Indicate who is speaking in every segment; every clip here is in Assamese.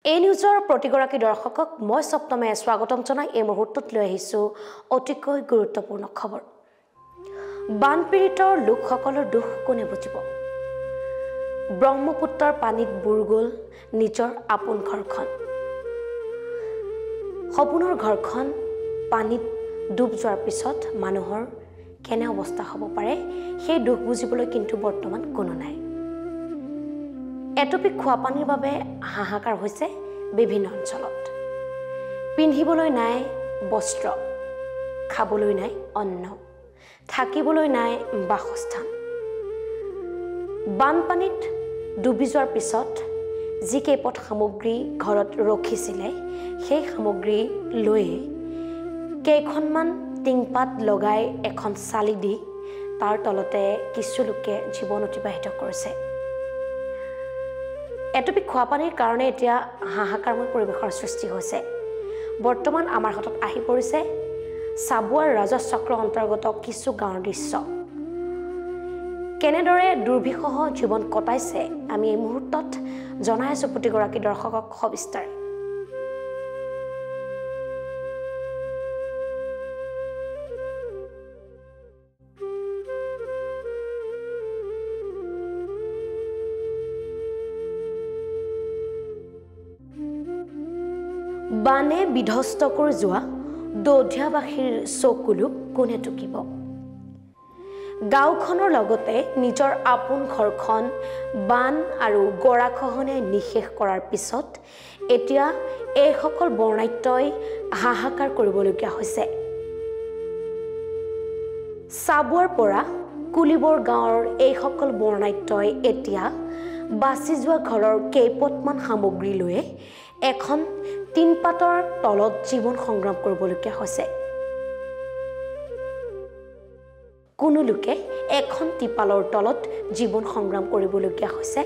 Speaker 1: এই নিউজৰ প্ৰতিগৰাকী দৰ্শকক মই সপ্তমে স্বাগতম জনাই এই মুহূৰ্তত লৈ আহিছো অতিকৈ গুৰুত্বপূৰ্ণ খবৰ। বানপীড়িতৰ লোকসকলৰ দুখ কোনে বুজিব? ব্ৰহ্মপুত্ৰৰ পানীত বুৰ গ'ল নিজৰ আপোন ঘৰখন। সপোনৰ ঘৰখন পানীত ডুব যোৱাৰ পিছত মানুহৰ কেনে অৱস্থা হ'ব পাৰে সেই দুখ বুজিবলৈ কিন্তু বৰ্তমান কোনো নাই। এটপি খোৱা পানীৰ বাবে হাহাকাৰ হৈছে বিভিন্ন অঞ্চলত। পিন্ধিবলৈ নাই বস্ত্ৰ, খাবলৈ নাই অন্ন, থাকিবলৈ নাই বাসস্থান। বানপানীত ডুবি যোৱাৰ পিছত যি কেইপদ সামগ্ৰী ঘৰত ৰখিছিলে সেই সামগ্ৰী লৈ কেইখনমান টিংপাত লগাই এখন চালি দি তাৰ তলতে কিছু লোকে জীৱন অতিবাহিত কৰিছে। এটপি খোৱা পানীৰ কাৰণে এতিয়া হাহাকাৰময় পৰিৱেশৰ সৃষ্টি হৈছে। বৰ্তমান আমাৰ হাতত আহি পৰিছে চাবুৱাৰ ৰাজচক্ৰ অন্তৰ্গত কিছু গাঁৱৰ দৃশ্য। কেনেদৰে দুৰ্বিষহ জীৱন কটাইছে আমি এই মুহূৰ্তত জনাই আছো প্ৰতিগৰাকী দৰ্শকক সবিস্তাৰে। বানে বিধ্বস্ত কৰি যোৱা দধিয়াবাসীৰ চকুলো কোনে টুকিব? গাঁওখনৰ লগতে নিজৰ আপোন ঘৰখন বান আৰু গৰাখহনে নিশেষ কৰাৰ পিছত এতিয়া এইসকল বৰ্ণাঢ্যই হাহাকাৰ কৰিবলগীয়া হৈছে। চাবুৱাৰ পৰা কুলিবৰ গাঁৱৰ এইসকল বৰ্ণাঢ্যই এতিয়া বাচি যোৱা ঘৰৰ কেইপটমান সামগ্ৰী লৈ এখন টিনপাতৰ তলত জীৱন সংগ্ৰাম কৰিবলগীয়া হৈছে। কোনো লোকে এখন টিপালৰ তলত জীৱন সংগ্ৰাম কৰিবলগীয়া হৈছে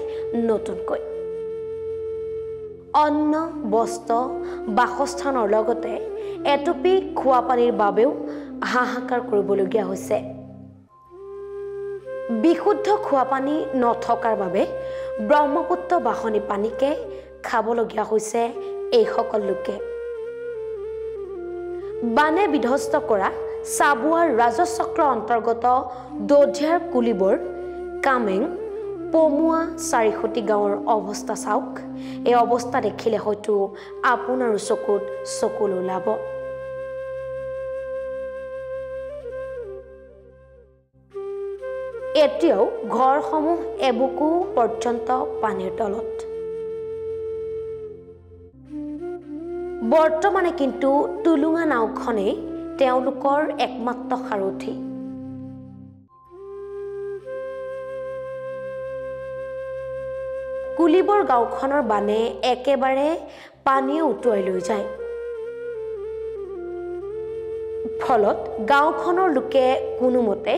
Speaker 1: নতুনকৈ। অন্ন, বস্ত্ৰ, বাসস্থানৰ লগতে এটপি খোৱা পানীৰ বাবেও হাহাকাৰ কৰিবলগীয়া হৈছে। বিশুদ্ধ খোৱা পানী নথকাৰ বাবে ব্ৰহ্মপুত্ৰ বাসনী পানীকে খাবলগীয়া হৈছে এইসকল লোকে। বানে বিধ্বস্ত কৰা চাবুৱাৰ ৰাজচক্ৰ অন্তৰ্গত দধিয়াৰ কুলিবৰ, কামেং, পমুৱা, চাৰিখুটি গাঁৱৰ অৱস্থা চাওক। এই অৱস্থা দেখিলে হয়তো আপোনাৰো চকুত চকুলো ওলাব। এতিয়াও ঘৰসমূহ এবুকু পৰ্যন্ত পানীৰ তলত। বৰ্তমানে কিন্তু টুলুঙা নাওখনেই তেওঁলোকৰ একমাত্ৰ সাৰথি। কুলিবৰ গাঁওখনৰ বানে একেবাৰে পানীয়ে উটুৱাই লৈ যায়। ফলত গাঁওখনৰ লোকে কোনোমতে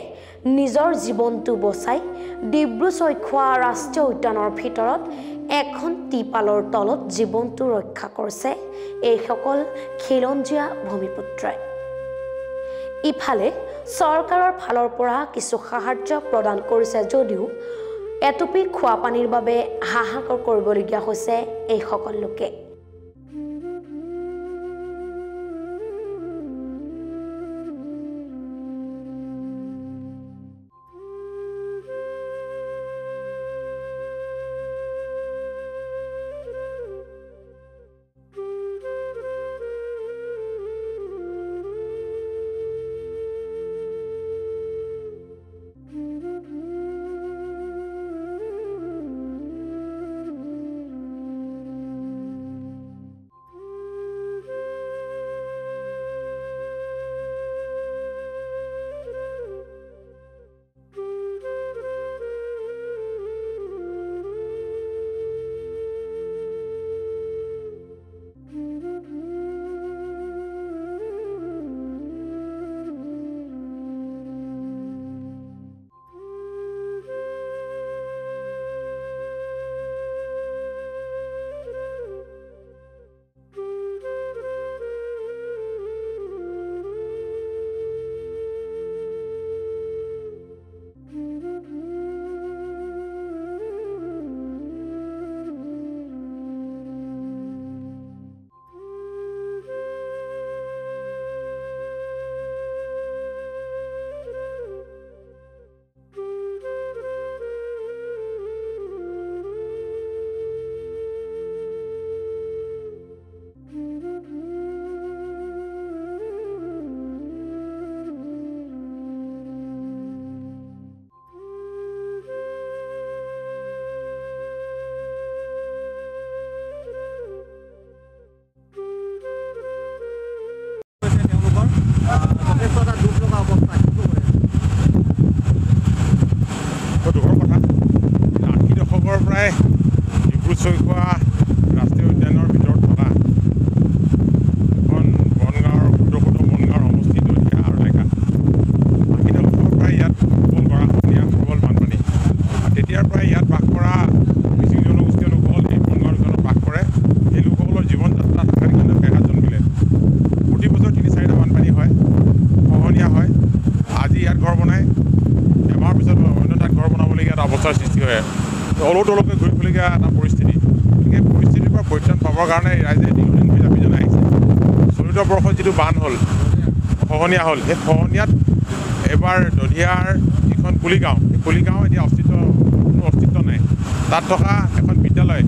Speaker 1: নিজৰ জীৱনটো বচাই ডিব্ৰু-চৈখোৱা ৰাষ্ট্ৰীয় উদ্যানৰ ভিতৰত এখন টিপালৰ তলত জীৱনটো ৰক্ষা কৰিছে এইসকল খিলঞ্জীয়া ভূমিপুত্ৰই। ইফালে চৰকাৰৰ ফালৰ পৰা কিছু সাহায্য প্ৰদান কৰিছে যদিও এটপি খোৱা পানীৰ বাবে হাহাকাৰ কৰিবলগীয়া হৈছে এইসকল লোকে।
Speaker 2: হয় অলৌ তলকৈ ঘূৰি ফুৰিবলগীয়া এটা পৰিস্থিতি। গতিকে পৰিস্থিতিৰ পৰা পৰিত্ৰাণ পাবৰ কাৰণে ৰাইজে দীৰ্ঘদিন ধৰি দাবী জনাই আহিছে। চলিত বৰ্ষত যিটো বান হ'ল, খহনীয়া হ'ল, সেই খহনীয়াত এবাৰ দধিয়াৰ যিখন কুলিগাঁও, সেই কুলিগাঁও এতিয়া কোনো অস্তিত্ব নাই। তাত থকা এখন বিদ্যালয়,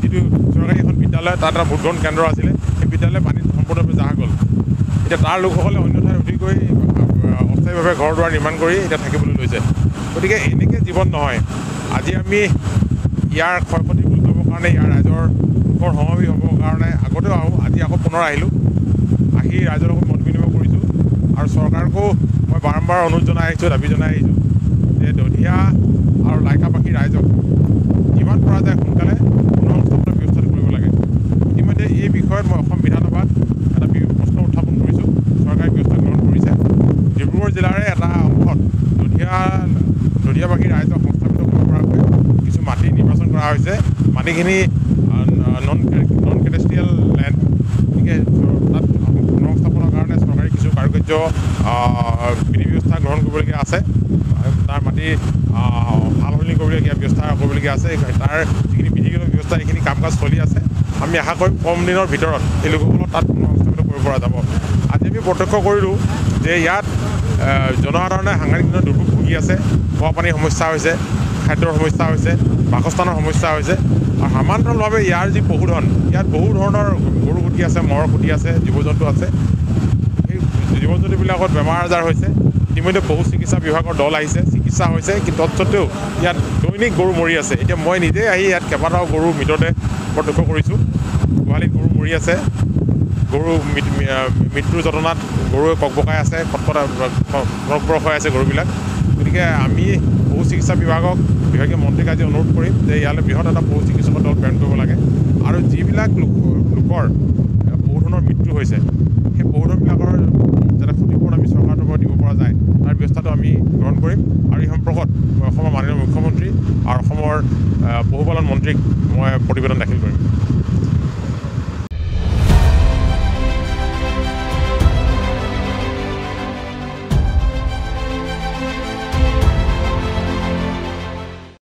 Speaker 2: যিটো চৰকাৰী এখন বিদ্যালয়, তাত এটা ভোটগ্ৰহণ কেন্দ্ৰ আছিলে, সেই বিদ্যালয় পানীত সম্পূৰ্ণৰূপে জাহ গ'ল। এতিয়া তাৰ লোকসকলে অন্য ঠাইত উঠি গৈ অস্থায়ীভাৱে ঘৰ দুৱাৰ নিৰ্মাণ কৰি এতিয়া থাকিবলৈ লৈছে। গতিকে এনেকৈ জীৱন নহয়। আজি আমি ইয়াৰ ক্ষয় ক্ষতি ৰোধ কৰিবৰ কাৰণে, ইয়াৰ ৰাইজৰ সুখৰ সমাৱেশ হ'বৰ কাৰণে আগতেও আহোঁ, আজি আকৌ পুনৰ আহিলোঁ। আহি ৰাইজৰ লগত মত বিনিময় কৰিছোঁ আৰু চৰকাৰকো মই বাৰম্বাৰ অনুৰোধ জনাই আহিছোঁ, দাবী জনাই আহিছোঁ যে দধিয়া আৰু লাইকাবাসী ৰাইজক যিমান পৰা যায় সোনকালে পুনৰ সংস্থাপনৰ ব্যৱস্থাটো কৰিব লাগে। ইতিমধ্যে এই বিষয়ত মই অসম বিধানসভাত এটা প্ৰশ্ন উত্থাপন কৰিছোঁ, চৰকাৰে ব্যৱস্থা গ্ৰহণ কৰিছে। ডিব্ৰুগড় জিলাৰে এটা অংশত দধিয়াবাসী ৰাইজক সংস্থাপিত কৰিব পৰাকৈ কিছু মাটি নিৰ্বাচন কৰা হৈছে। মাটিখিনি নন কেডেষ্ট্ৰিয়েল লেণ্ড, গতিকে তাত পুনঃসংস্থাপনৰ কাৰণে চৰকাৰী কিছু কাৰুকাৰ্য বিধি ব্যৱস্থা গ্ৰহণ কৰিবলগীয়া আছে। তাৰ মাটি সাল সলনি কৰিবলগীয়া ব্যৱস্থা কৰিবলগীয়া আছে। তাৰ যিখিনি বিধিগত ব্যৱস্থা এইখিনি কাম কাজ চলি আছে। আমি আশা কৰিম কম দিনৰ ভিতৰত এই লোকসকলক তাত পুনঃসংস্থাপিত কৰিব পৰা যাব। আজি আমি প্ৰত্যক্ষ কৰিলোঁ যে ইয়াত জনসাধাৰণে সাংঘাতিক ধৰণৰ দুৰ্ভোগ ভুগি আছে। খোৱা পানীৰ সমস্যা হৈছে, খাদ্যৰ সমস্যা হৈছে, বাসস্থানৰ সমস্যা হৈছে আৰু সমান্তৰালভাৱে ইয়াৰ যি পশুধন, ইয়াত বহু ধৰণৰ গৰু খুটি আছে, ম'হৰ খুটি আছে, জীৱ জন্তু আছে। সেই জীৱ জন্তুবিলাকত বেমাৰ আজাৰ হৈছে। ইতিমধ্যে পশু চিকিৎসা বিভাগৰ দল আহিছে, চিকিৎসা হৈছে, কিন্তু তৎসত্ত্বেও ইয়াত দৈনিক গৰু মৰি আছে। এতিয়া মই নিজেই আহি ইয়াত কেইবাটাও গৰু মৃতদেহ প্ৰত্যক্ষ কৰিছোঁ। গোহালিত গৰু মৰি আছে, গৰু মৃত্যুৰ যতনাত গৰুৱে ককবকাই আছে, খটখট হৈ আছে গৰুবিলাক। গতিকে আমি পশু চিকিৎসা বিভাগীয় মন্ত্ৰীক আজি অনুৰোধ কৰিম যে ইয়ালৈ বৃহৎ এটা পশু চিকিৎসকৰ দল প্ৰেৰণ কৰিব লাগে আৰু যিবিলাক লোকৰ পশুধনৰ মৃত্যু হৈছে, সেই পশুধনবিলাকৰ যাতে ক্ষতিপূৰণ আমি চৰকাৰৰ পৰা দিব পৰা যায়, তাৰ ব্যৱস্থাটো আমি গ্ৰহণ কৰিম। আৰু এই সম্পৰ্কত মই অসমৰ মাননীয় মুখ্যমন্ত্ৰী আৰু অসমৰ পশুপালন মন্ত্ৰীক মই প্ৰতিবেদন দাখিল কৰিম।